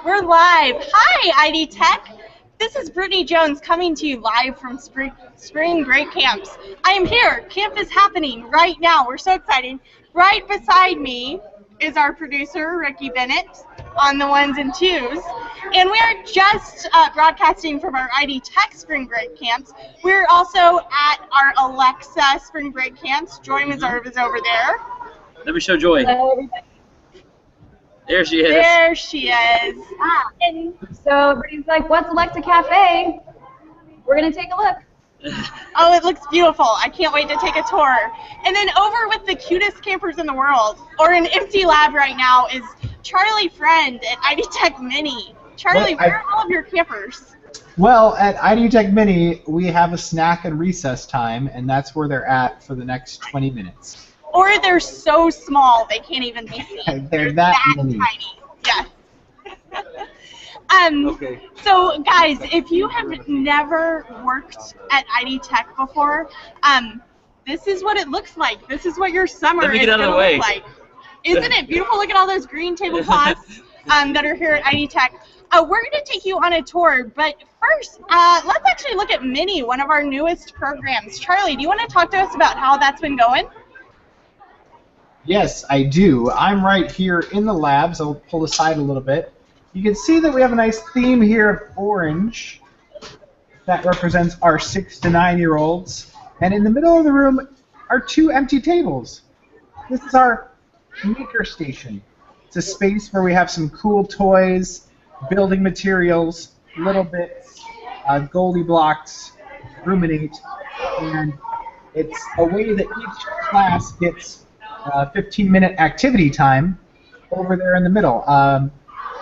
We're live. Hi, ID Tech. This is Brittany Jones coming to you live from spring break camps. I am here. Camp is happening right now. We're so excited. Right beside me is our producer, Ricky Bennett, on the ones and twos. And we are just broadcasting from our ID Tech spring break camps. We're also at our Alexa spring break camps. Joy Meserve is over there. Let me show Joy. Hello, everybody. There she is. There she is. And so everybody's like, what's Alexa Cafe? We're going to take a look. Oh, it looks beautiful. I can't wait to take a tour. And then over with the cutest campers in the world, or an empty lab right now, is Charlie Friend at ID Tech Mini. Charlie, where are all of your campers? Well, at ID Tech Mini, we have a snack and recess time, and that's where they're at for the next 20 minutes. Or they're so small they can't even be seen. They're that mini. Tiny. Yes. Okay. So, guys, if you have never worked at ID Tech before, this is what it looks like. This is what your summer is going to look like. Isn't it beautiful? Look at all those green tablecloths that are here at ID Tech. We're going to take you on a tour, but first, let's actually look at Mini, one of our newest programs. Charlie, do you want to talk to us about how that's been going? Yes, I do. I'm right here in the lab, so I'll pull aside a little bit. You can see that we have a nice theme here of orange that represents our 6 to 9-year-olds. And in the middle of the room are 2 empty tables. This is our maker station. It's a space where we have some cool toys, building materials, little bits, Goldie blocks, ruminate, and it's a way that each class gets 15-minute activity time over there in the middle.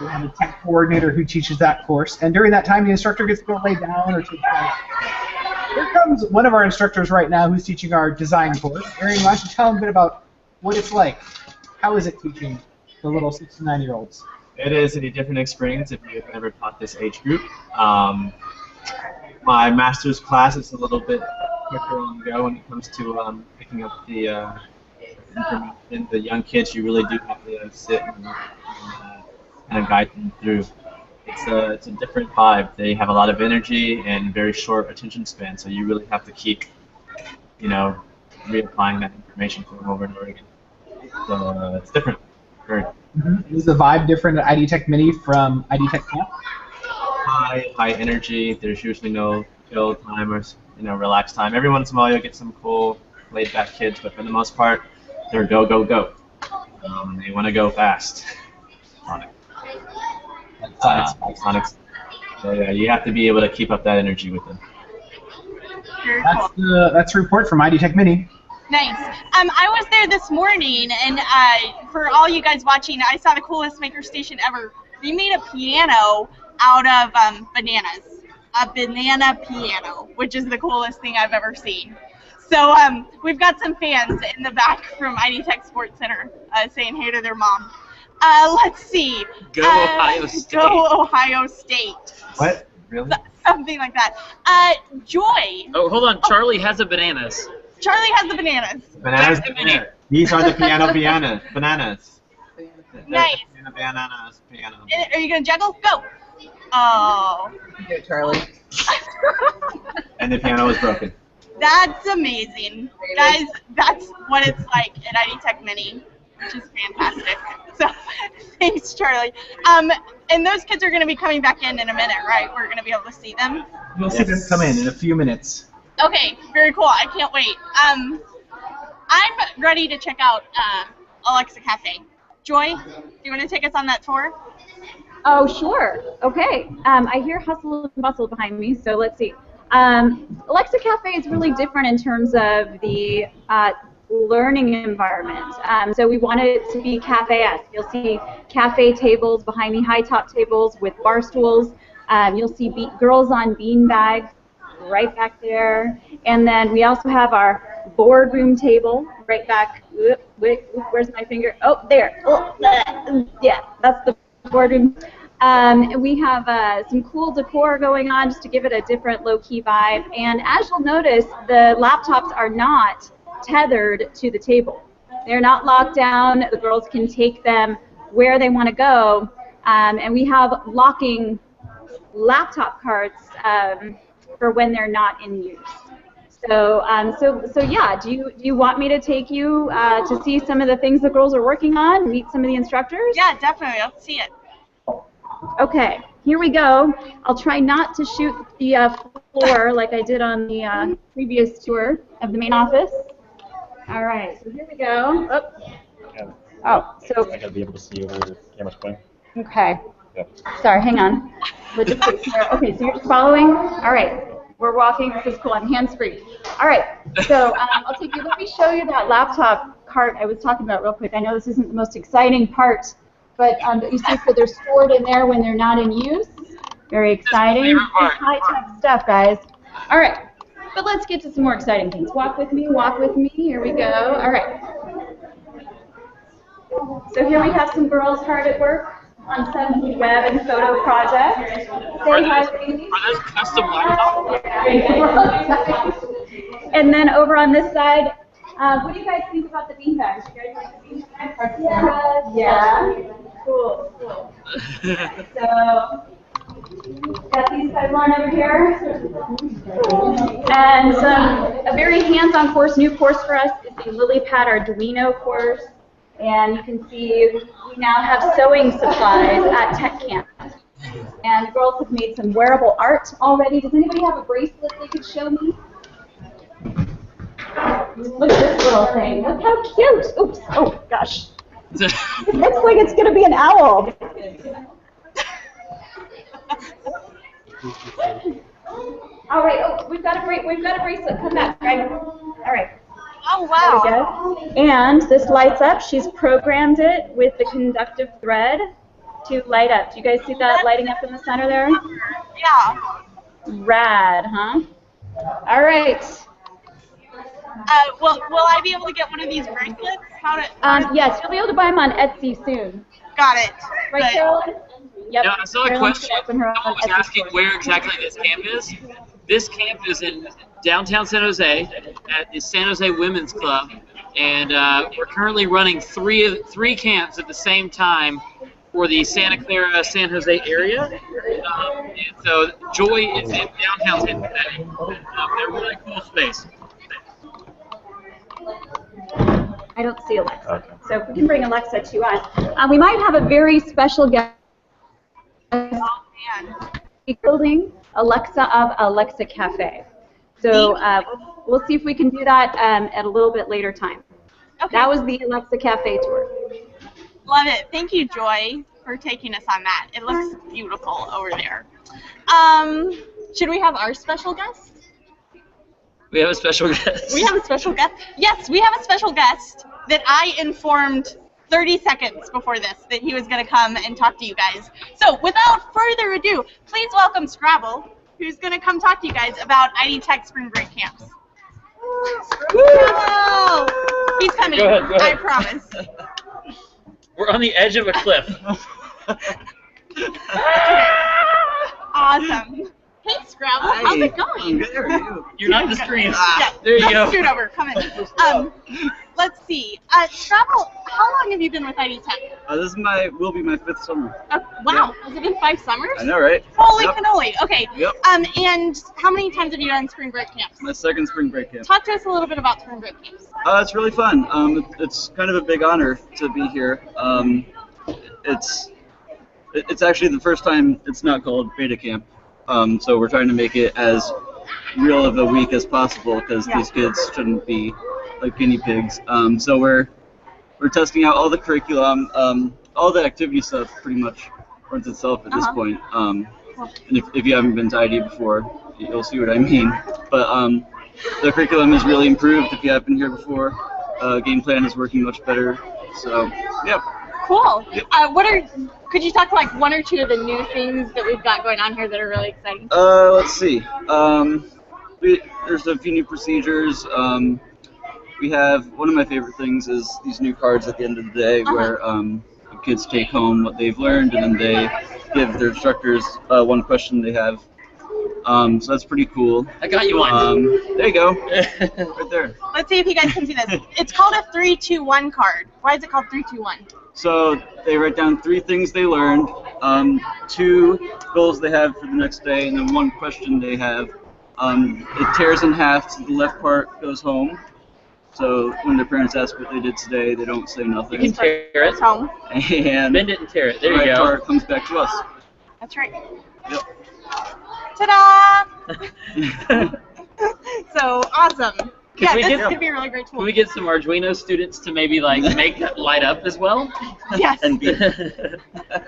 We have a tech coordinator who teaches that course, and during that time the instructor gets to go lay down or take a Here comes one of our instructors right now who's teaching our design course. Aaron, why don't you tell him a bit about what it's like? How is it teaching the little 6 to 9-year-olds? It is a different experience if you've never taught this age group. My master's class is a little bit quicker on the go when it comes to picking up the information. The young kids, you really do have to sit and guide them through. It's a different vibe. They have a lot of energy and very short attention span, so you really have to keep, reapplying that information to them over and over again. So it's different. Is the vibe different at ID Tech Mini from ID Tech Camp? High energy. There's usually no chill time or relaxed time. Every once in a while you'll get some cool laid back kids, but for the most part they're go go go. They want to go fast. Sonics. So yeah, you have to be able to keep up that energy with them. That's a report from ID Tech Mini. Nice. I was there this morning, and for all you guys watching, I saw the coolest maker station ever. They made a piano out of bananas. A banana piano, which is the coolest thing I've ever seen. So we've got some fans in the back from ID Tech Sports Center saying hey to their mom. Let's see. Go Ohio State. Go Ohio State. What? Really? Something like that. Joy. Oh, hold on. Charlie has the bananas. Charlie has the bananas. Bananas. These are the bananas. Nice. Bananas. Are you going to juggle? Go. Oh. Okay, Charlie. And the piano is broken. That's amazing. Guys, that's what it's like at ID Tech Mini, which is fantastic. So, thanks, Charlie. And those kids are going to be coming back in a minute, right? We're going to be able to see them? You'll see them come in a few minutes. Okay, very cool. I can't wait. I'm ready to check out Alexa Cafe. Joy, do you want to take us on that tour? Oh, sure. Okay. I hear hustle and bustle behind me, so let's see. Alexa Cafe is really different in terms of the learning environment. So we wanted it to be cafe-esque. You'll see cafe tables behind me, high-top tables with bar stools. You'll see girls on bean bags right back there. And then we also have our boardroom table right back. Where's my finger? Oh, there. Oh, yeah, that's the boardroom. We have some cool decor going on just to give it a different low-key vibe. And as you'll notice, the laptops are not tethered to the table. They're not locked down. The girls can take them where they want to go. And we have locking laptop cards for when they're not in use. So, so yeah. Do you want me to take you to see some of the things the girls are working on? Meet some of the instructors? Yeah, definitely. Let's see it. Okay, here we go. I'll try not to shoot the floor like I did on the previous tour of the main office. All right, so here we go. Oh, so I gotta be able to see over the camera's playing. okay. Yep. Sorry, hang on. Logistics here. Okay, so you're just following. All right, we're walking. This is cool. I'm hands-free. All right, so I'll take you. Let me show you that laptop cart I was talking about real quick. I know this isn't the most exciting part, but you see, so they're stored in there when they're not in use. Very exciting. High-tech stuff, guys. All right, but let's get to some more exciting things. Walk with me. Walk with me. Here we go. All right. So here we have some girls hard at work on some web and photo projects. Say hi, ladies. Are those custom laptops? And then over on this side, what do you guys think about the beanbags? You guys like the beanbags? Yeah. Cool. So, got these guys on over here. And a very hands-on course, new course for us is the LilyPad Arduino course. And you can see we now have sewing supplies at Tech Camp. And the girls have made some wearable art already. Does anybody have a bracelet they could show me? Look at this little thing. Look how cute. Oops. Oh, gosh. It looks like it's going to be an owl. All right. Oh, we've got a bracelet. Come back, Greg. All right. Oh, wow. There we go. And this lights up. She's programmed it with the conductive thread to light up. Do you guys see that lighting up in the center there? Yeah. Rad, huh? All right. Will I be able to get one of these bracelets? Yes, you'll be able to buy them on Etsy soon. Got it. Right, But- Carolyn? Yep. Now, I saw a Carolyn question. should open her own Someone was Etsy asking store. where exactly this camp is. This camp is in downtown San Jose at the San Jose Women's Club, and we're currently running three camps at the same time for the Santa Clara, San Jose area. And so Joy is in downtown San Jose. They're a really cool space. I don't see Alexa. Okay. So if we can bring Alexa to us. We might have a very special guest building Alexa of Alexa Cafe. So we'll see if we can do that at a little bit later time. Okay. That was the Alexa Cafe tour. Love it. Thank you, Joy, for taking us on that. It looks beautiful over there. Should we have our special guest? We have a special guest. We have a special guest? Yes, we have a special guest that I informed 30 seconds before this that he was going to come and talk to you guys. So without further ado, please welcome Scrabble, who's going to come talk to you guys about ID Tech Spring Break Camps. Scrabble! He's coming. Go ahead. I promise. We're on the edge of a cliff. Awesome. Hey, Scrabble. Hi. How's it going? Good, how are you? You're not the screen. Yeah, There you go. scoot over. Come in. Let's see. Scrabble, how long have you been with ID Tech? This will be my 5th summer. Wow. Has it been 5 summers? I know, right? Holy Yep. cannoli. Okay. Yep. And how many times have you done spring break camps? My 2nd spring break camp. Talk to us a little bit about spring break camps. It's really fun. It's kind of a big honor to be here. It's actually the first time it's not called beta camp. So we're trying to make it as real of a week as possible because these kids shouldn't be like guinea pigs. So we're testing out all the curriculum, all the activity stuff pretty much runs itself at this point. And if you haven't been to ID before, you'll see what I mean. But the curriculum is really improved if you haven't been here before. Game plan is working much better. So, yeah. Cool. Could you talk to like one or two of the new things that we've got going on here that are really exciting? Let's see. There's a few new procedures. We have, one of my favorite things is these new cards at the end of the day where the kids take home what they've learned and then they give their instructors one question they have. So that's pretty cool. I got you one. There you go. Right there. Let's see if you guys can see this. It's called a 3-2-1 card. Why is it called 3-2-1? So they write down 3 things they learned, 2 goals they have for the next day, and then 1 question they have. It tears in half, so the left part goes home. So when their parents ask what they did today, they don't say You nothing. can tear it. Home. And Bend it and tear it. There the you right go. part comes back to us. That's right. Yep. Ta-da! So awesome. Yeah, we this get- is gonna be a really great Can tool. we get some Arduino students to maybe like make that light up as well? Yes. And beep.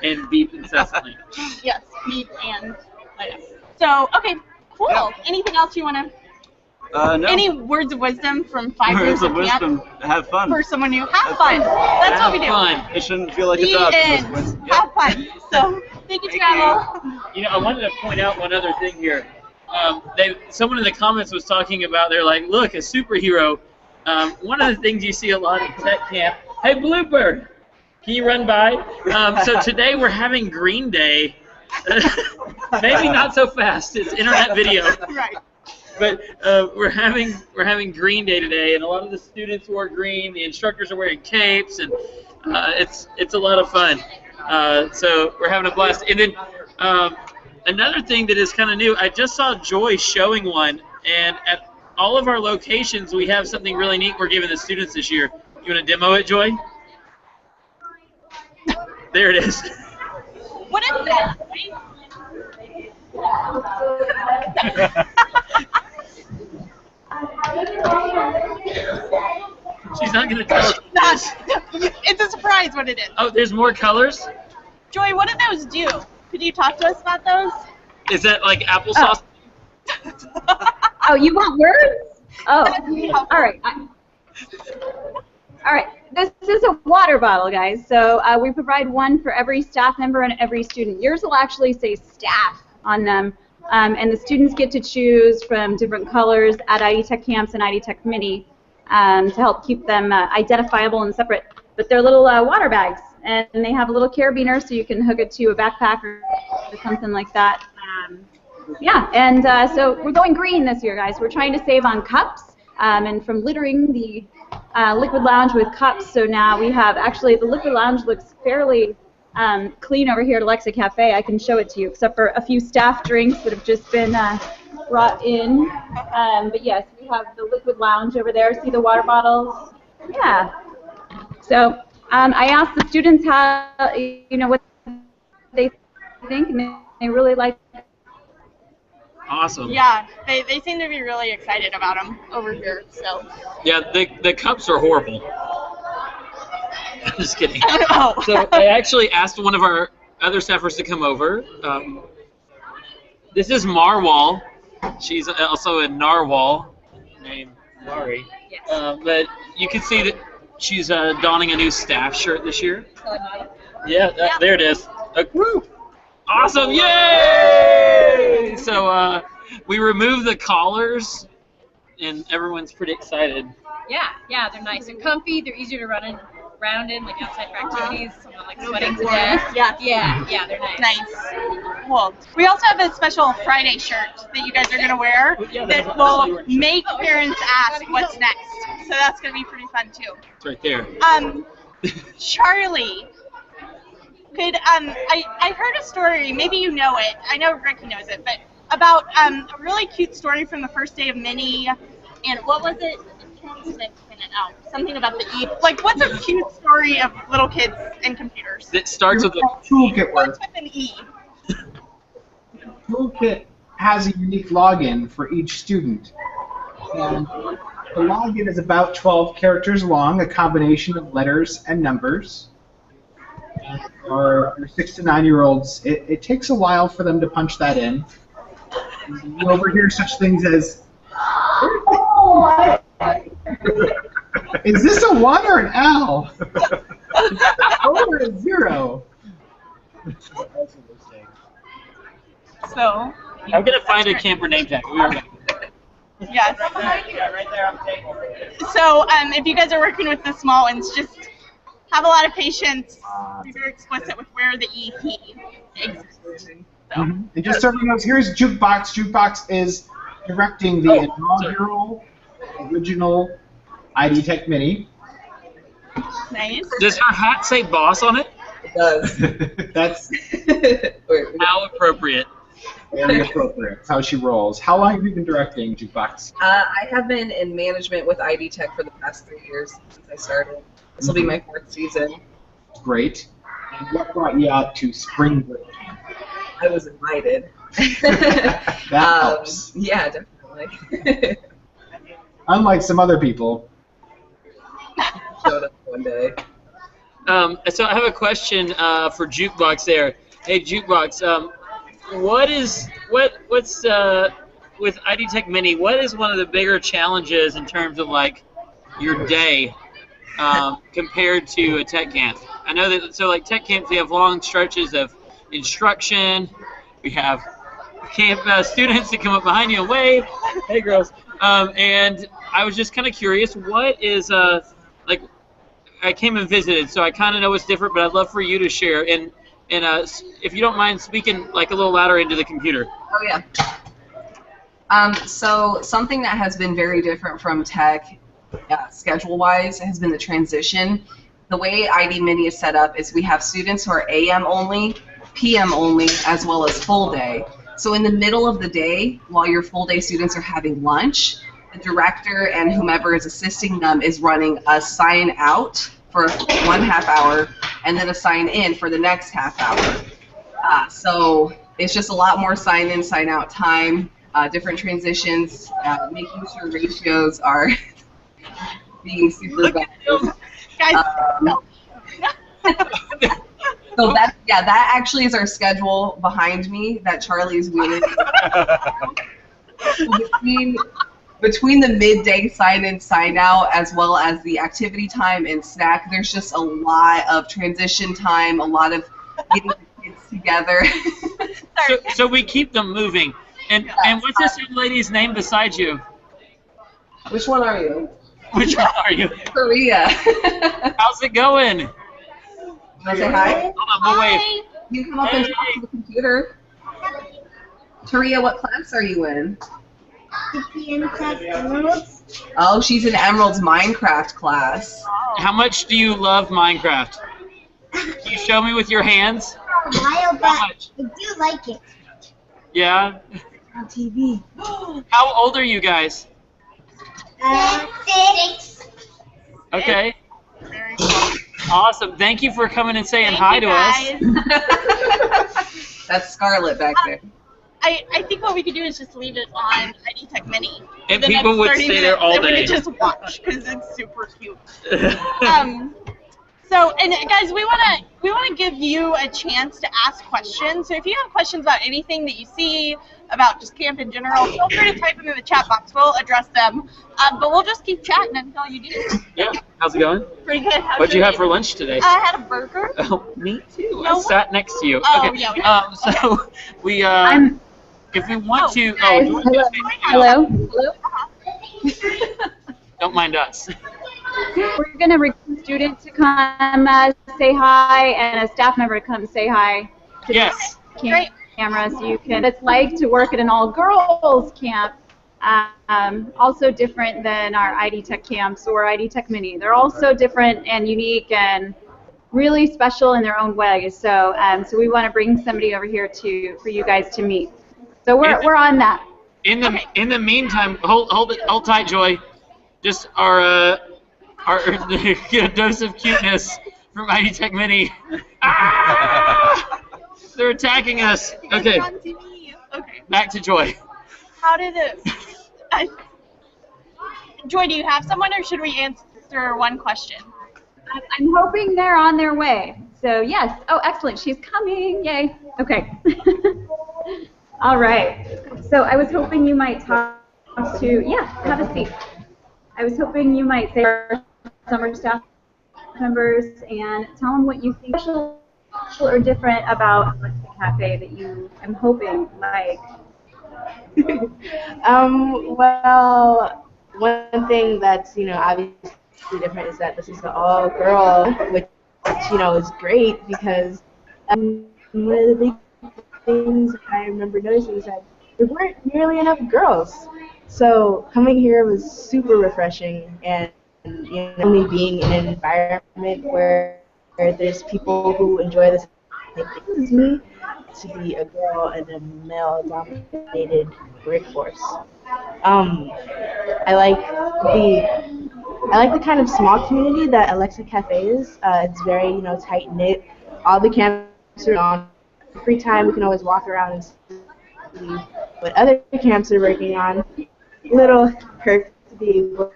And beep incessantly. Yes. Beep and light up. So okay, cool. Yeah. Anything else you wanna? No. Any words of wisdom from 5 years Words of of wisdom. camp Have fun. for someone new? Have fun. That's what we do. Fun. It shouldn't feel like a The job. end. Have fun. So thank you, Travel. You know, I wanted to point out one other thing here. Someone in the comments was talking about, they're like, look, a superhero. One of the things you see a lot at tech camp, hey, Bluebird, can you run by? So today we're having Green Day. Maybe not so fast. It's internet video. Right. But we're having Green Day today, and a lot of the students wore green. The instructors are wearing capes, and it's a lot of fun. So we're having a blast. And then another thing that is kind of new, I just saw Joy showing one, and at all of our locations we have something really neat we're giving the students this year. You want to demo it, Joy? There it is. What is that? She's not going to tell us. It's a surprise what it is. Oh, there's more colors? Joy, what do those do? Could you talk to us about those? Is that like applesauce? Oh, you want words? Oh, all right. All right. This is a water bottle, guys. So we provide one for every staff member and every student. Yours will actually say staff on them, and the students get to choose from different colors at ID Tech Camps and ID Tech Mini to help keep them identifiable and separate. But they're little water bags, and they have a little carabiner so you can hook it to a backpack or something like that. Yeah, and so we're going green this year, guys. We're trying to save on cups and from littering the liquid lounge with cups. So now we have, actually, the liquid lounge looks fairly clean over here at Alexa Cafe. I can show it to you, except for a few staff drinks that have just been brought in. But yes, we have the liquid lounge over there. See the water bottles? Yeah. So I asked the students how, what they think, and they really like. Awesome. Yeah, they seem to be really excited about them over here. So. Yeah, the cups are horrible. I'm just kidding. Oh. So I actually asked one of our other staffers to come over. This is Marwal. She's also a narwhal named Mari. Yes. But you can see that she's donning a new staff shirt this year. Yeah, there it is. Woo! Awesome! Yay! So we removed the collars, and everyone's pretty excited. Yeah, they're nice and comfy. They're easier to run around in, like outside for activities. So I'm not like sweating to death. Yeah, they're nice. Nice. Cool. We also have a special Friday shirt that you guys are going to wear that will make parents ask what's next. So that's going to be pretty fun too. It's right there. Charlie, could I heard a story, maybe you know it, I know Ricky knows it, but about a really cute story from the first day of Mini, and what was it? Something about the E. Like, what's a cute story of little kids and computers? It starts with a toolkit What's work. with an E? Toolkit has a unique login for each student. And the login is about 12 characters long, a combination of letters and numbers. And for 6 to 9-year-olds, it takes a while for them to punch that in. You overhear such things as, is this a 1 or an L? Or a 0? So, I'm going to find a camper name tag. We are back. yes. So, if you guys are working with the small ones, just have a lot of patience. Be very explicit with where the EP exists. So. And just so everyone knows, here's Jukebox. Jukebox is directing the inaugural original ID Tech Mini. Nice. Does her hat say boss on it? does. That's How appropriate. very appropriate. That's how she rolls. How long have you been directing Jukebox? I have been in management with ID Tech for the past 3 years since I started. This will be my 4th season. Great. And what brought you out to Spring Break? I was invited. That helps. Yeah, definitely. Unlike some other people. Showed up one day. So I have a question for Jukebox there. Hey, Jukebox, what's with ID Tech Mini? What is one of the bigger challenges in terms of like your day compared to a tech camp? I know that like tech camps, we have long stretches of instruction. We have camp students that come up behind you and wave. Hey, girls. And I was just kind of curious, what is like? I came and visited, so I kind of know what's different, but I'd love for you to share. And if you don't mind speaking like a little louder into the computer. Oh yeah. So something that has been very different from tech, schedule-wise, has been the transition. The way ID Mini is set up is we have students who are AM only, PM only, as well as full day. So in the middle of the day, while your full day students are having lunch, the director and whomever is assisting them is running a sign out for 1/2 hour and then a sign in for the next half hour. So it's just a lot more sign in, sign out time, different transitions, making sure ratios are being super balanced. So that actually is our schedule behind me that Charlie is wheeling. Between the midday sign in, sign out, as well as the activity time and snack, there's just a lot of transition time, a lot of getting the kids together. So we keep them moving. And what's this young lady's name beside you? Which one are you? Which one are you? Korea. How's it going? Can I say hi? Hold on, we'll wave. You can come up and talk to the computer. Taria, what class are you in? Oh, she's in Emerald's Minecraft class. How much do you love Minecraft? Can you show me with your hands? How much? I do like it. Yeah? On TV. How old are you guys? 6. Okay. Awesome. Thank you for coming and saying hi to us. That's Scarlett back there. I think what we could do is just leave it on ID Tech Mini. And people would stay there all day. And we could just watch because it's super cute. So, and guys, we wanna give you a chance to ask questions. So if you have questions about anything that you see, about just camp in general, feel free to type them in the chat box. We'll address them. But we'll just keep chatting until you do. Yeah. How's it going? Pretty good. What'd you have for lunch today? I had a burger. Oh, me too. No, I sat next to you. Oh, Okay. yeah. So we if we want to. Guys, Oh, hello. don't mind us. We're going to request a student to come say hi and a staff member to come say hi to Yes. the camera so you can. It's like to work at an all-girls camp. Also different than our ID Tech camps or ID Tech Mini. They're all so different and unique and really special in their own way. So so we want to bring somebody over here for you guys to meet. So we're on that. In the meantime, hold tight, Joy. Just our dose of cuteness from ID Tech Mini. Ah! They're attacking us. Okay. Okay. Back to Joy. How did it? Joy, do you have someone, or should we answer one question? I'm hoping they're on their way. So yes. Oh, excellent. She's coming. Yay. Okay. All right. So I was hoping you might talk to. Yeah. Have a seat. I was hoping you might say our summer staff members and tell them what you think special or different about the cafe that you, I'm hoping, like. Well, one thing that's, obviously different is that this is an all-girl, which, is great because one of the big things I remember noticing is that there weren't nearly enough girls. So coming here was super refreshing, and only being in an environment where there's people who enjoy this. Like, this is me to be a girl in a male-dominated workforce. I like the kind of small community that Alexa Cafe is. It's very, tight knit. All the camps are on. Free time, we can always walk around and see what other camps are working on. Little perk to be able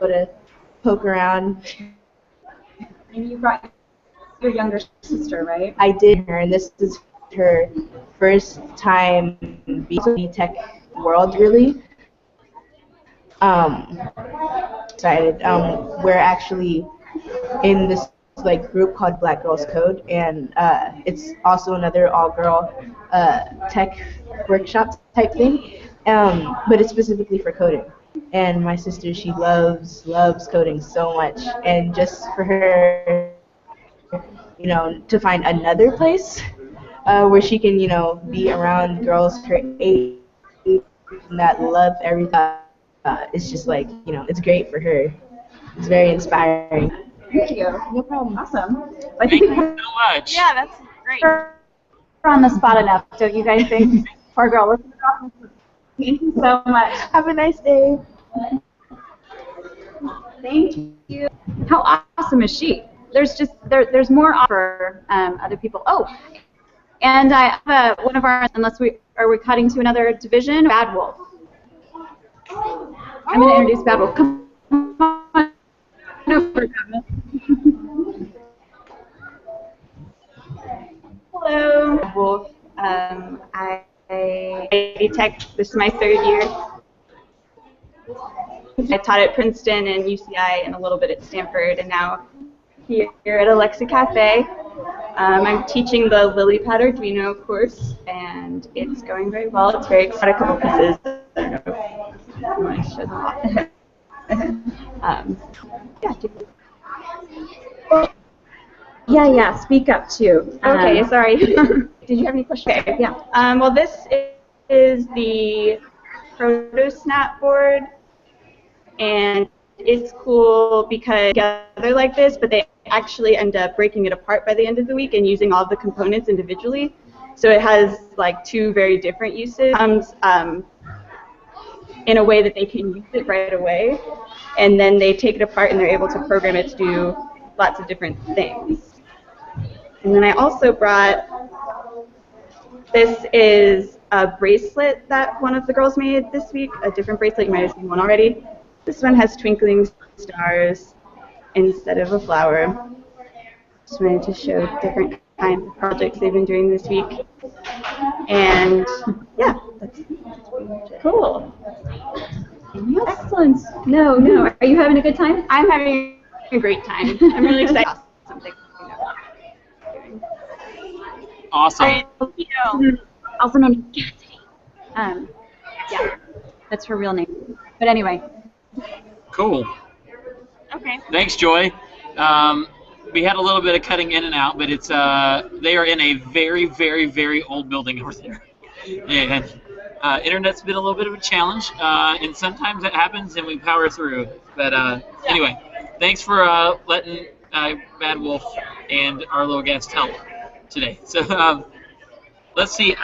to poke around. And you brought your younger sister, right? I did her, and this is her first time being in the tech world, really. Excited. We're actually in this group called Black Girls Code, and it's also another all-girl tech workshop type thing, but it's specifically for coding. And my sister, she loves coding so much, and just for her, to find another place where she can, be around girls her age that love everything. It's just it's great for her. It's very inspiring. Thank you. No problem. Awesome. Thank you so much. Yeah, that's great. We're on the spot enough, don't you guys think? Poor girl. Thank you so much. Have a nice day. Thank you. How awesome is she? There's more for other people. Oh, and I have one of our, are we cutting to another division? Bad Wolf. I'm going to introduce Bad Wolf. Come on over, Hello. Bad Wolf. I tech. This is my 3rd year. I taught at Princeton and UCI and a little bit at Stanford, and now here at Alexa Cafe. I'm teaching the Lily Pad Arduino course, and it's going very well. It's very exciting. A couple pieces. I don't know if you want to show them off. Yeah, speak up too. Okay, sorry. Did you have any questions? Okay, yeah. Well, this is the ProtoSnap board, and it's cool because together like this, but they actually end up breaking it apart by the end of the week and using all the components individually. So it has 2 very different uses. In a way that they can use it right away, and then they take it apart and they're able to program it to do lots of different things. And then I also brought, this is a bracelet that one of the girls made this week, a different bracelet. You might have seen one already. This one has twinkling stars instead of a flower. Just wanted to show different kinds of projects they've been doing this week. And yeah, that's cool. Excellent. No. Are you having a good time? I'm having a great time. I'm really excited. Awesome. Also known as Cassidy. Yeah, that's her real name. But anyway. Cool. Okay. Thanks, Joy. We had a little bit of cutting in and out, but it's they are in a very, very, very old building over there. And internet's been a little bit of a challenge, and sometimes it happens and we power through. But anyway, thanks for letting Bad Wolf and our little guest help today. So let's see.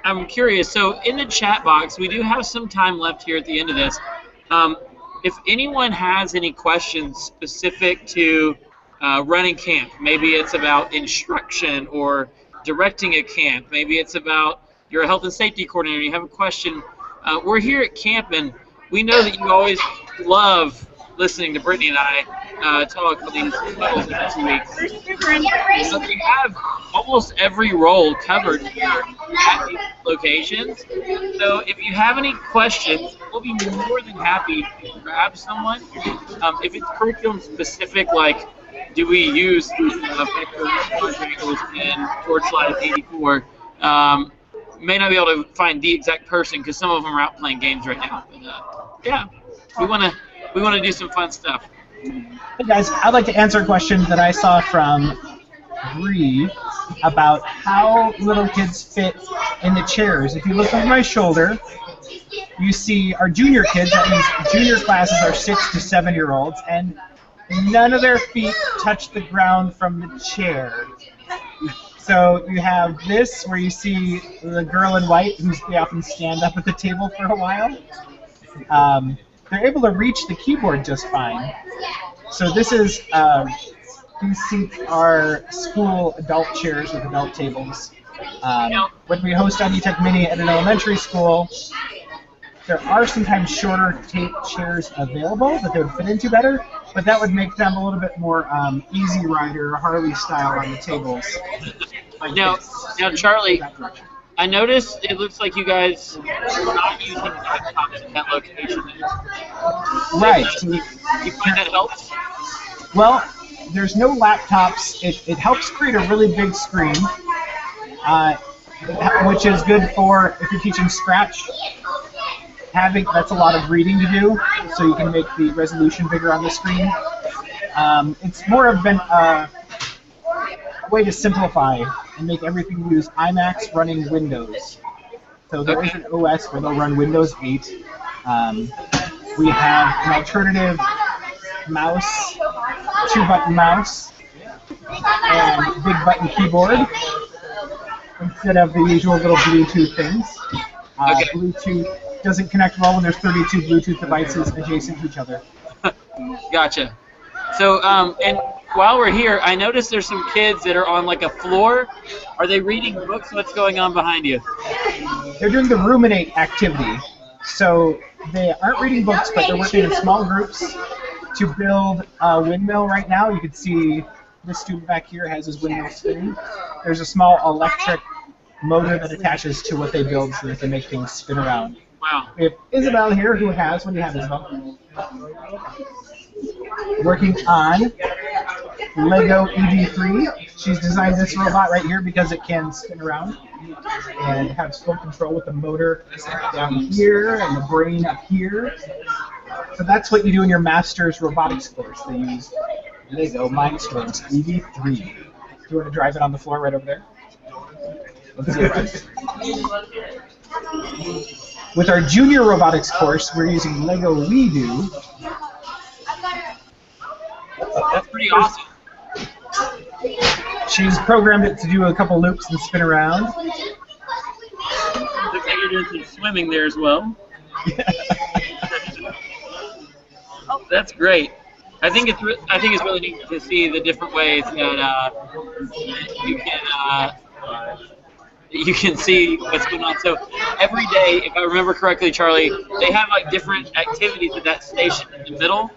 I'm curious. So in the chat box, we do have some time left here at the end of this. If anyone has any questions specific to running camp, maybe it's about instruction or directing a camp, maybe it's about you're a health and safety coordinator, you have a question. We're here at camp, and we know that you always love listening to Brittany and I talk about these huddles every 2 weeks. So we have almost every role covered here at these locations. So if you have any questions, we'll be more than happy to grab someone. If it's curriculum specific, like do we use vector quadrangles in Torchlight 84, may not be able to find the exact person because some of them are out playing games right now. But yeah, we want to do some fun stuff. Hey guys, I'd like to answer a question that I saw from Bree about how little kids fit in the chairs. If you look over my shoulder, you see our junior kids. That means junior classes are 6 to 7-year-olds, and none of their feet touch the ground from the chair. So you have this where you see the girl in white, who's they often stand up at the table for a while. They're able to reach the keyboard just fine. So this is these seats are school adult chairs with adult tables. When we host ID Tech Mini at an elementary school, there are sometimes shorter tape chairs available that they would fit into better, but that would make them a little bit more easy rider, Harley style on the tables. Now, Charlie, I noticed it looks like you guys are not using laptops in that location. Right. Do you find that helps? Well, there's no laptops. It helps create a really big screen, which is good for if you're teaching Scratch. That's a lot of reading to do, so you can make the resolution bigger on the screen. It's more of a way to simplify and make everything use iMacs running Windows. So there is an OS where they'll run Windows 8. We have an alternative mouse, 2-button mouse, and big button keyboard instead of the usual little Bluetooth things. Bluetooth doesn't connect well when there's 32 Bluetooth devices adjacent to each other. Gotcha. So, and while we're here, I noticed there's some kids that are on like a floor. Are they reading books? What's going on behind you? They're doing the ruminate activity. So they aren't reading books, but they're working in small groups to build a windmill right now. You can see this student back here has his windmill spinning. There's a small electric motor that attaches to what they build so that they make things spin around. Wow. We have Isabel here who has, what do you have, Isabel? Working on Lego ED3. She's designed this robot right here because it can spin around and have full control with the motor down here and the brain up here. So that's what you do in your master's robotics course. They use Lego Mindstorms ED3. Do you want to drive it on the floor right over there? Let's see it runs. With our junior robotics course, we're using Lego WeDo. That's pretty awesome. She's programmed it to do a couple loops and spin around. Looks like you're doing some swimming there as well. Oh, that's great. I think it's really neat to see the different ways that you can see what's going on. So every day, if I remember correctly, Charlie, they have like different activities at that station in the middle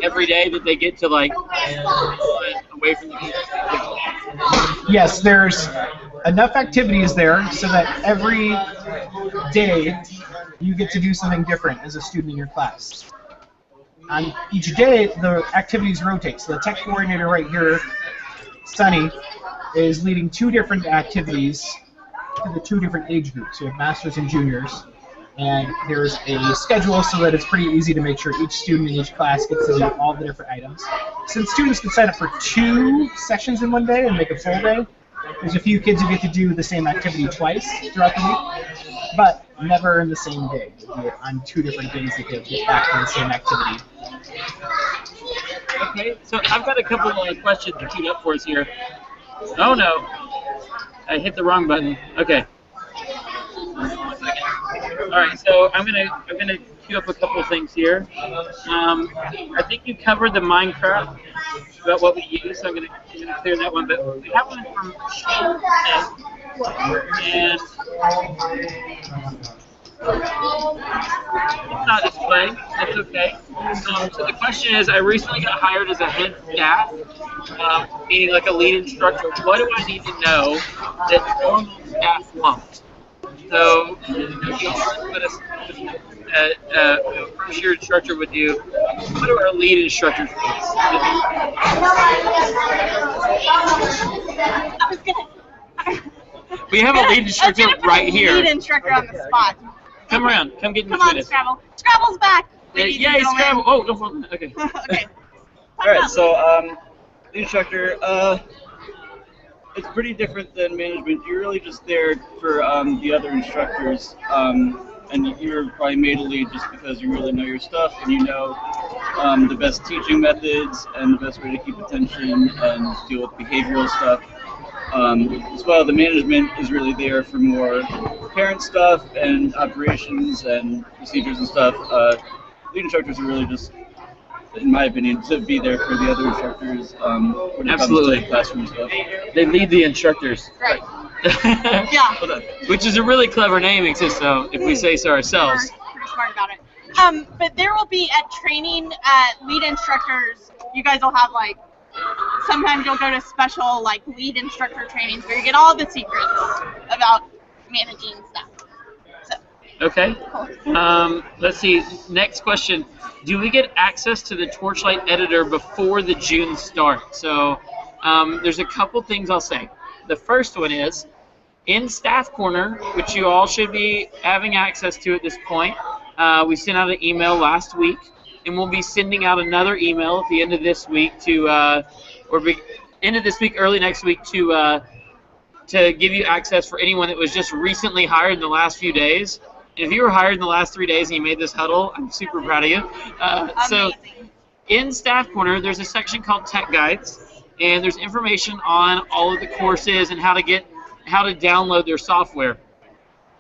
every day that they get to like away from the kids. Yes, there's enough activities there so that every day you get to do something different as a student in your class. On each day, the activities rotate. So the tech coordinator right here, Sunny, is leading 2 different activities to the 2 different age groups. We have masters and juniors, and there's a schedule so that it's pretty easy to make sure each student in each class gets to do all the different items. Since students can sign up for 2 sessions in one day and make a full day, there's a few kids who get to do the same activity twice throughout the week, but never in the same day. On 2 different days they can get back to the same activity. Okay, so I've got a couple of questions to queue up for us here. Oh no, I hit the wrong button. Okay. All right, so I'm gonna queue up a couple of things here. I think you covered the Minecraft about what we use, so I'm gonna clear that one. But we have one from Shane, and it's not displaying. That's okay. So the question is, I recently got hired as a head staff, meaning like a lead instructor. What do I need to know that normal staff won't? So, what a first-year instructor would do. What do our lead instructors do? We have a lead instructor right here. Lead instructor on the spot. Come around. Come get in Come between on, us. Scrabble. Scrabble's back. Yay, Scrabble. Oh, go for it. Okay. Okay. Alright, so the instructor, it's pretty different than management. You're really just there for the other instructors, and you're probably made a lead just because you really know your stuff and you know the best teaching methods and the best way to keep attention and deal with behavioral stuff. As well, the management is really there for more parent stuff and operations and procedures and stuff. Lead instructors are really just, in my opinion, to be there for the other instructors when it comes to classroom stuff. They lead the instructors. Right. Yeah. Which is a really clever naming system, if we say so ourselves. We're pretty smart about it. But there will be at training, lead instructors, you guys will have like, sometimes you'll go to special like lead instructor trainings where you get all the secrets about managing stuff. So. Okay. Cool. Let's see. Next question. Do we get access to the Torchlight editor before the June start? So there's a couple things I'll say. The first one is, in Staff Corner, which you all should be having access to at this point, we sent out an email last week, and we'll be sending out another email at the end of this week end of this week, early next week to give you access for anyone that was just recently hired in the last few days. And if you were hired in the last 3 days and you made this huddle, I'm super proud of you. So in Staff Corner, there's a section called Tech Guides, and there's information on all of the courses and how to download their software.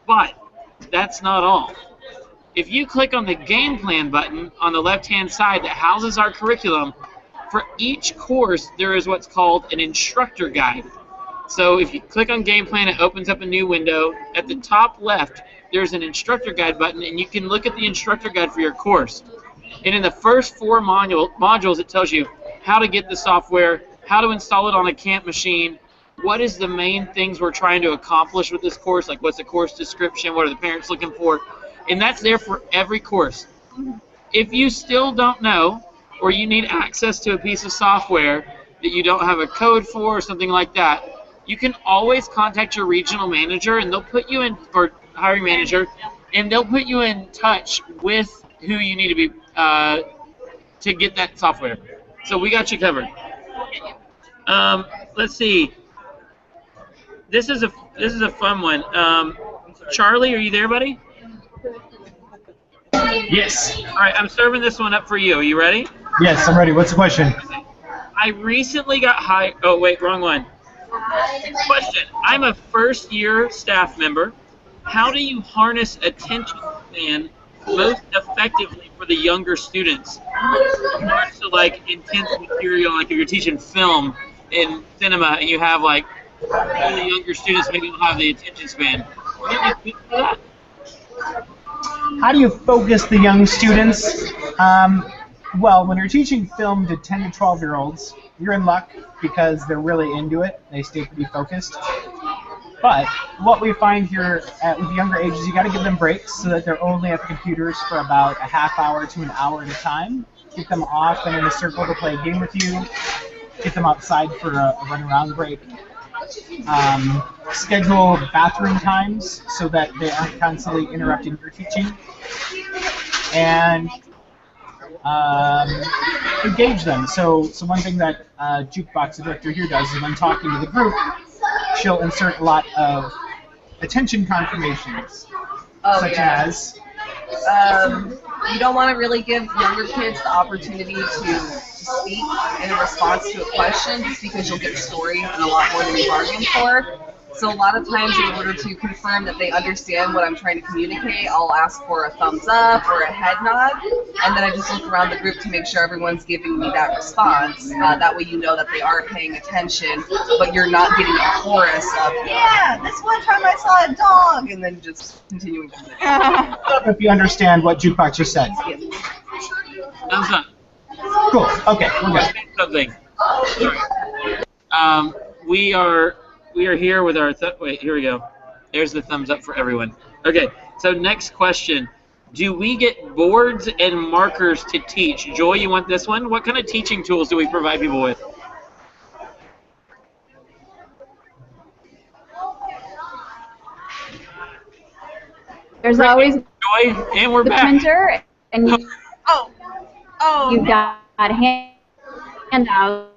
But that's not all. If you click on the Game Plan button on the left-hand side that houses our curriculum, for each course there is what's called an instructor guide. So if you click on Game Plan, it opens up a new window. At the top left, there's an instructor guide button, and you can look at the instructor guide for your course. And in the first 4 modules, it tells you how to get the software, how to install it on a camp machine, what is the main things we're trying to accomplish with this course, like what's the course description, what are the parents looking for, and that's there for every course. If you still don't know, or you need access to a piece of software that you don't have a code for or something like that, you can always contact your regional manager, and they'll put you in, or hiring manager, and they'll put you in touch with who you need to be to get that software. So we got you covered. Let's see. This is a fun one. Charlie, are you there, buddy? Yes. All right, I'm serving this one up for you. Are you ready? Yes, I'm ready. What's the question? I recently got hired. Oh, wait, wrong one. Question. I'm a first-year staff member. How do you harness attention span most effectively for the younger students? So, like, intense material, like if you're teaching film in cinema and you have, like, all the younger students maybe don't have the attention span. How do you focus the young students? Well, when you're teaching film to 10 to 12-year-olds, you're in luck because they're really into it. They stay pretty focused. But what we find here with younger ages, you got to give them breaks so that they're only at the computers for about a half hour to an hour at a time. Get them off and in a circle to play a game with you. Get them outside for a run around break. Schedule bathroom times so that they aren't constantly interrupting your teaching. And engage them. So one thing that Jukebox, the director here, does is when talking to the group, she'll insert a lot of attention confirmations, such as... you don't want to really give younger kids the opportunity to speak in response to a question just because you'll get a story and a lot more than you bargained for. So a lot of times in order to confirm that they understand what I'm trying to communicate, I'll ask for a thumbs up or a head nod, and then I just look around the group to make sure everyone's giving me that response. That way you know that they are paying attention, but you're not getting a chorus of, yeah, this one time I saw a dog, and then just continuing from there. If you understand what Jukebox just said. Thumbs up. Cool. Okay, we're good. Something. Sorry. We are here with our... wait, here we go. There's the thumbs up for everyone. Okay, so next question. Do we get boards and markers to teach? Joy, you want this one? What kind of teaching tools do we provide people with? There's always Joy, and we're the back. printer, and you, Oh. you've got handouts.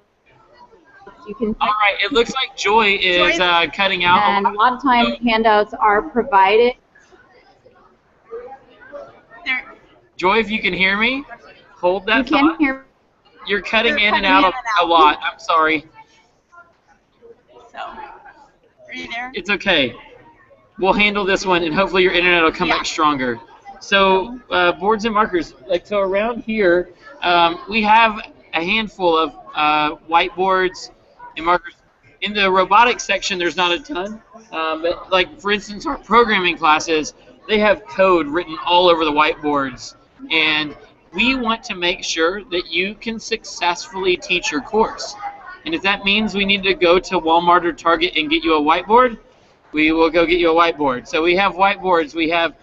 You can All right, it looks like Joy is cutting out. and a lot of times handouts are provided. Joy, if you can hear me. Hold that You thought. can't hear. You're cutting You're in and cutting in out and a out. lot. I'm sorry. So, are you there? It's okay. We'll handle this one, and hopefully your internet will come back stronger. So boards and markers. Like so, around here, we have a handful of whiteboards and markers. In the robotics section, there's not a ton. But like for instance, our programming classes, they have code written all over the whiteboards, and we want to make sure that you can successfully teach your course. And if that means we need to go to Walmart or Target and get you a whiteboard, we will go get you a whiteboard. So we have whiteboards. We have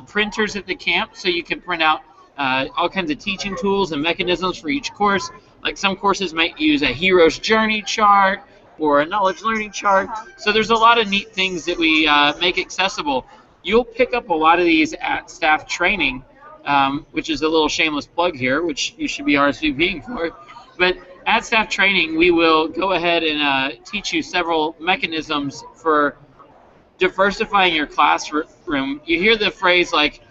printers at the camp, so you can print out all kinds of teaching tools and mechanisms for each course. Like some courses might use a hero's journey chart or a knowledge learning chart. So there's a lot of neat things that we make accessible. You'll pick up a lot of these at staff training, which is a little shameless plug here, which you should be RSVPing for. But at staff training, we will go ahead and teach you several mechanisms for diversifying your classroom. You hear the phrase like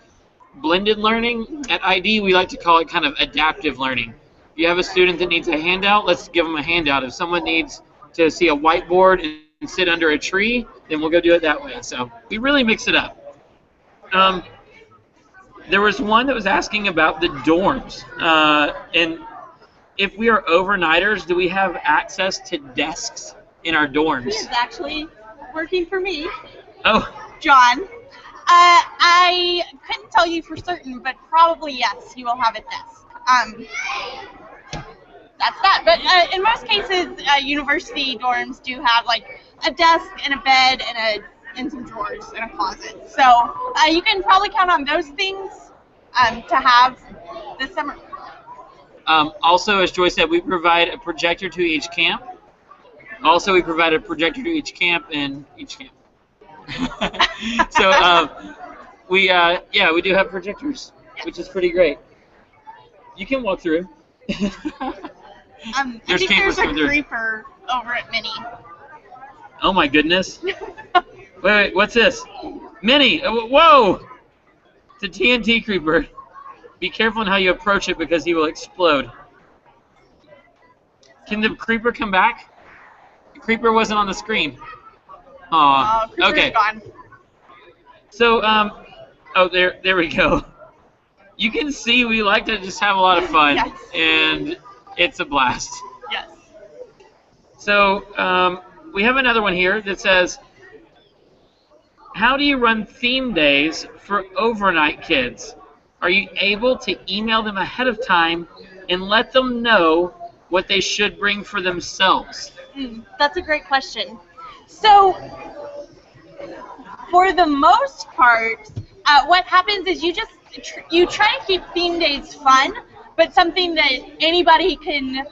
blended learning. At ID, we like to call it kind of adaptive learning. If you have a student that needs a handout, let's give them a handout. If someone needs to see a whiteboard and sit under a tree, then we'll go do it that way. So we really mix it up. There was one that was asking about the dorms. And if we are overnighters, do we have access to desks in our dorms? He is actually working for me. Oh. John. I couldn't tell you for certain, but probably yes, you will have a desk. That's that. But in most cases, university dorms do have like a desk and a bed and some drawers and a closet. So you can probably count on those things to have this summer. Also, as Joy said, we provide a projector to each camp. Also, we provide a projector to each camp and each camp. So we do have projectors, which is pretty great. You can walk through. I think there's a creeper over at Minnie. Oh my goodness. Wait, what's this? Minnie, whoa! It's a TNT creeper. Be careful in how you approach it because he will explode. Can the creeper come back? The creeper wasn't on the screen. Aw, okay. Gone. So, oh, there we go. You can see we like to just have a lot of fun, yes. And it's a blast. Yes. So, we have another one here that says, how do you run theme days for overnight kids? Are you able to email them ahead of time and let them know what they should bring for themselves? That's a great question. So, for the most part, what happens is you try to keep theme days fun, but something that anybody can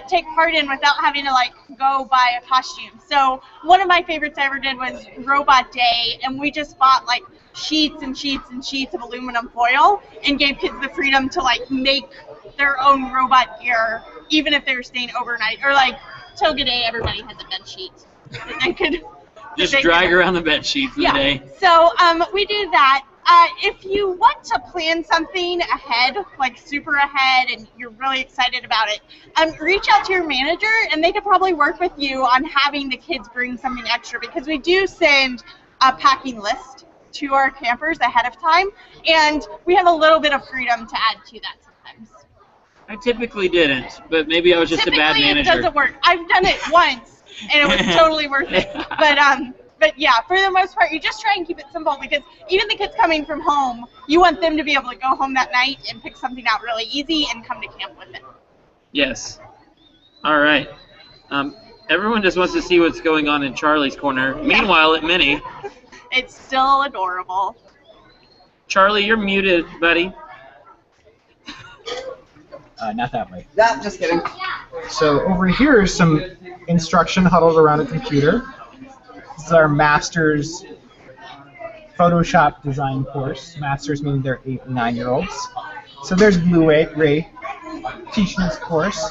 take part in without having to like go buy a costume. So one of my favorites I ever did was Robot Day, and we just bought like sheets and sheets and sheets of aluminum foil and gave kids the freedom to like make their own robot gear, even if they were staying overnight. Or like Toga Day, everybody had the bed sheet that they could just drag around the bed sheet for the day. So we do that. If you want to plan something ahead, like super ahead, and you're really excited about it, reach out to your manager, and they could probably work with you on having the kids bring something extra, because we do send a packing list to our campers ahead of time, and we have a little bit of freedom to add to that sometimes. I typically didn't, but maybe I was just a bad manager. It doesn't work. I've done it once, and it was totally worth it. But yeah, for the most part, you just try and keep it simple, because even the kids coming from home, you want them to be able to go home that night and pick something out really easy and come to camp with it. Yes. All right. Everyone just wants to see what's going on in Charlie's corner. Yeah. Meanwhile, at Minnie. It's still adorable. Charlie, you're muted, buddy. Not that way. No, just kidding. So over here is some instruction huddled around a computer. This is our master's Photoshop design course. Masters meaning they're 8 and 9-year-olds. So there's Blue Ray teaching this course.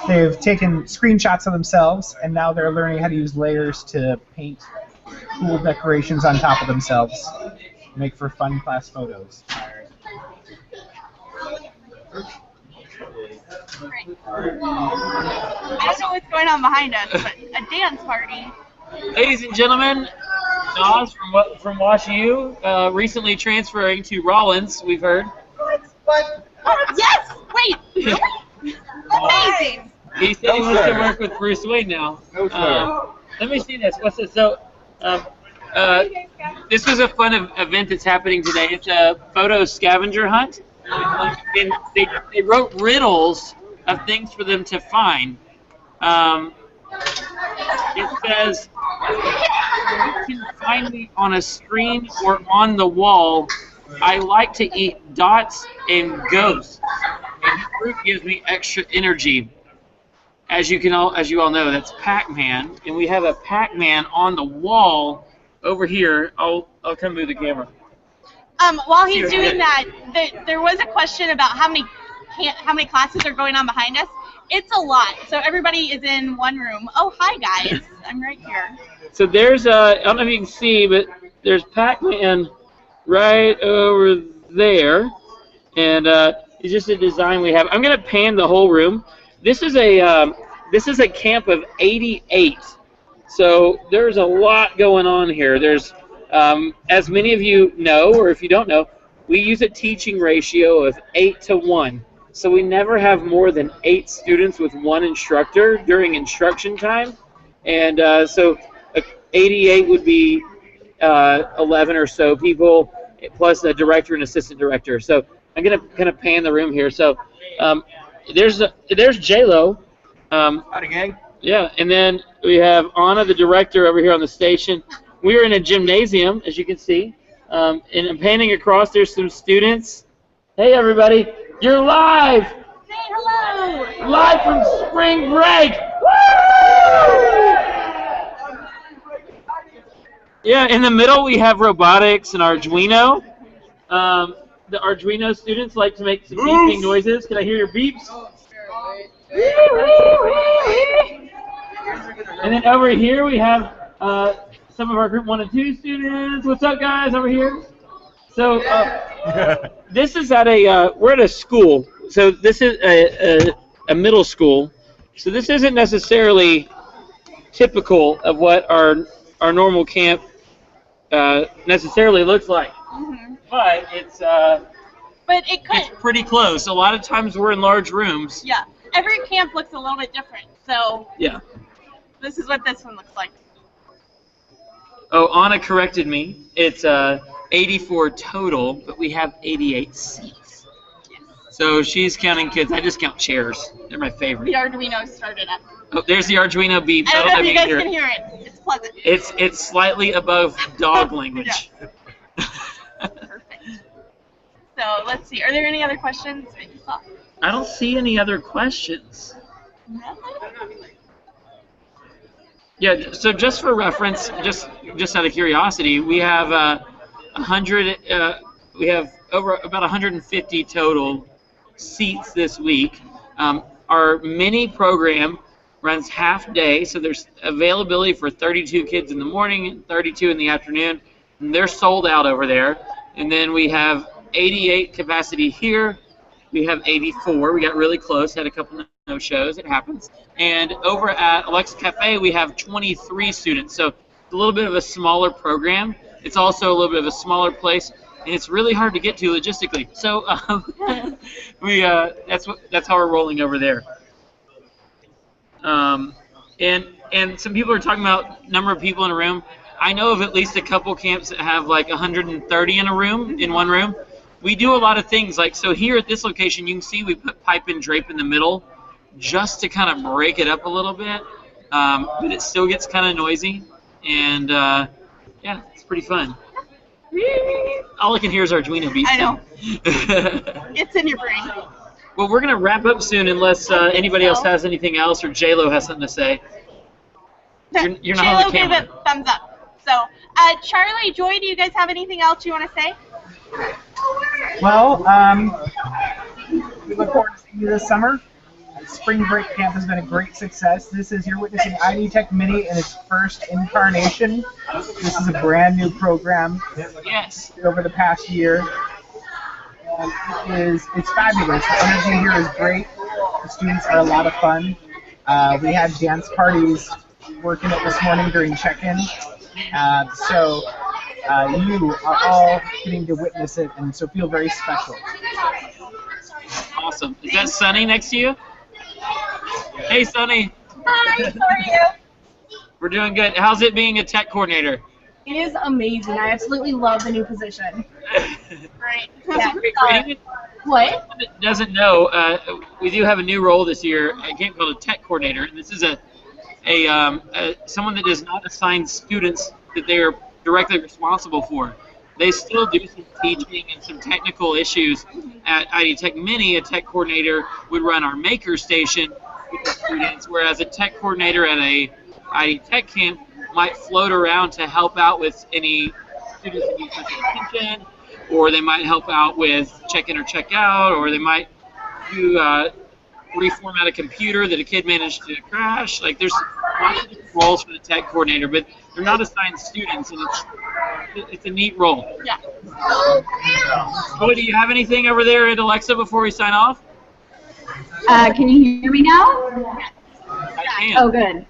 They've taken screenshots of themselves, and now they're learning how to use layers to paint cool decorations on top of themselves. Make for fun class photos. Okay. I don't know what's going on behind us, but a dance party. Ladies and gentlemen, Nas from Wash U, recently transferring to Rollins, we've heard. What? Yes! Wait, really? Amazing! He said he wants to work with Bruce Wayne now. No, sir. Let me see this. What's this? So, this was a fun event that's happening today. It's a photo scavenger hunt. And they wrote riddles of things for them to find. It says, you can find me on a screen or on the wall. I like to eat dots and ghosts. And fruit gives me extra energy. As you all know, that's Pac-Man, and we have a Pac-Man on the wall over here. I'll come move the camera. While he's doing that, there was a question about how many classes are going on behind us. It's a lot. So everybody is in one room. Oh, hi guys. I'm right here. So there's I don't know if you can see, but there's Pac-Man right over there, and it's just a design we have. I'm gonna pan the whole room. This is a camp of 88. So there's a lot going on here. There's as many of you know, or if you don't know, we use a teaching ratio of 8 to 1. So we never have more than 8 students with one instructor during instruction time. And so 88 would be 11 or so people, plus a director and assistant director. So I'm going to kind of pan the room here. So there's J-Lo. Howdy, gang. Yeah, and then we have Anna, the director, over here on the station. We are in a gymnasium, as you can see. And I'm panning across. There's some students. Hey, everybody. You're live! Say hello! Live from spring break! Yeah, in the middle we have robotics and Arduino. The Arduino students like to make some beeping noises. Can I hear your beeps? And then over here we have some of our group 1 and 2 students. What's up, guys, over here? So this is at we're at a school. So this is a middle school. So this isn't necessarily typical of what our normal camp necessarily looks like. Mm-hmm. But it's pretty close. A lot of times we're in large rooms. Yeah. Every camp looks a little bit different. So yeah. This is what this one looks like. Oh, Anna corrected me. It's 84 total, but we have 88 seats. Yes. So she's counting kids. I just count chairs. They're my favorite. The Arduino started up. Oh, there's the Arduino beep. I don't know if you guys can hear it. It's pleasant. It's slightly above dog language. Perfect. So let's see. Are there any other questions that you saw? I don't see any other questions. No? Yeah. So just for reference, just out of curiosity, we have 100. We have over about 150 total seats this week. Our mini program runs half day, so there's availability for 32 kids in the morning and 32 in the afternoon. And they're sold out over there. And then we have 88 capacity here. We have 84. We got really close. Had a couple no-shows. It happens. And over at Alexa Cafe, we have 23 students. So it's a little bit of a smaller program. It's also a little bit of a smaller place, and it's really hard to get to logistically. So that's how we're rolling over there. And some people are talking about number of people in a room. I know of at least a couple camps that have like 130 in a room, in one room. We do a lot of things, like, so here at this location, you can see we put pipe and drape in the middle just to kind of break it up a little bit, but it still gets kind of noisy, and yeah, it's pretty fun. All I can hear is Arduino beats. I know. It's in your brain. Well, we're going to wrap up soon unless anybody else has anything else, or J-Lo has something to say. You're not on the camera. Gave a thumbs up. So, Charlie, Joy, do you guys have anything else you want to say? Well, we look forward to seeing you this summer. Spring Break Camp has been a great success. You're witnessing ID Tech Mini in its first incarnation. This is a brand new program. Yes. Over the past year. It's fabulous. The energy here is great. The students are a lot of fun. We had dance parties working it this morning during check-in. So you are all getting to witness it, and so feel very special. Awesome. Is that Sunny next to you? Hey, Sunny. Hi, how are you? We're doing good. How's it being a tech coordinator? It is amazing. I absolutely love the new position. Great. Yeah. What? That doesn't know, we do have a new role this year, a camp called a tech coordinator, and this is someone that does not assign students that they are directly responsible for. They still do some teaching and some technical issues at ID Tech Mini. A tech coordinator would run our maker station with the students, whereas a tech coordinator at a ID Tech camp might float around to help out with any students that need special attention, or they might help out with check-in or check-out, or they might do reformat a computer that a kid managed to crash. Like, there's lots of different roles for the tech coordinator, but they're not assigned students, and it's a neat role. Yeah. Boy, do you have anything over there at Alexa before we sign off? Can you hear me now? I can. Oh, good.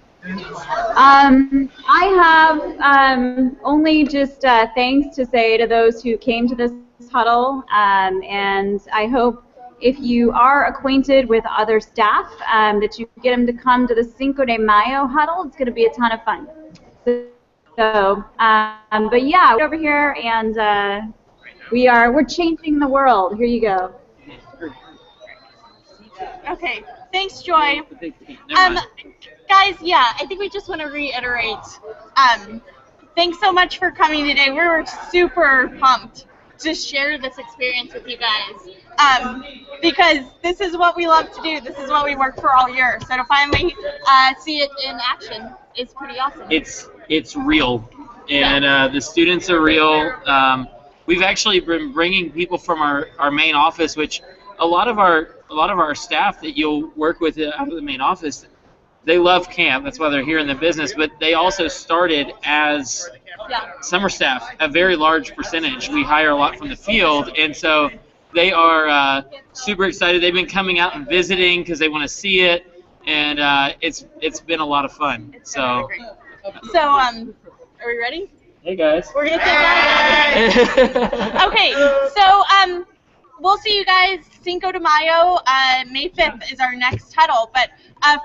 I have only just thanks to say to those who came to this huddle, and I hope if you are acquainted with other staff, that you get them to come to the Cinco de Mayo huddle. It's going to be a ton of fun. So, but yeah, we're over here, and we're changing the world. Here you go. Okay, thanks, Joy. Guys, yeah, I think we just want to reiterate, thanks so much for coming today. We were super pumped to share this experience with you guys, because this is what we love to do. This is what we work for all year. So to finally see it in action is pretty awesome. It's real, and the students are real. We've actually been bringing people from our main office, which a lot of our staff that you'll work with out of the main office, they love camp. That's why they're here in the business. But they also started as summer staff, a very large percentage. We hire a lot from the field, and so they are super excited. They've been coming out and visiting because they want to see it, and it's been a lot of fun. So are we ready? Hey guys. We're gonna say bye. Okay, so we'll see you guys Cinco de Mayo. May 5th is our next huddle. But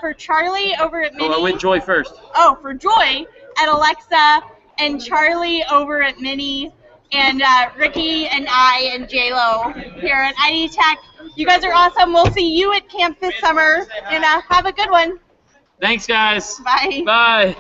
for Charlie over at Mini. Oh, I went Joy first. Oh, for Joy at Alexa, and Charlie over at Mini, and Ricky and I and JLo here at ID Tech. You guys are awesome. We'll see you at camp this summer, and have a good one. Thanks, guys. Bye. Bye.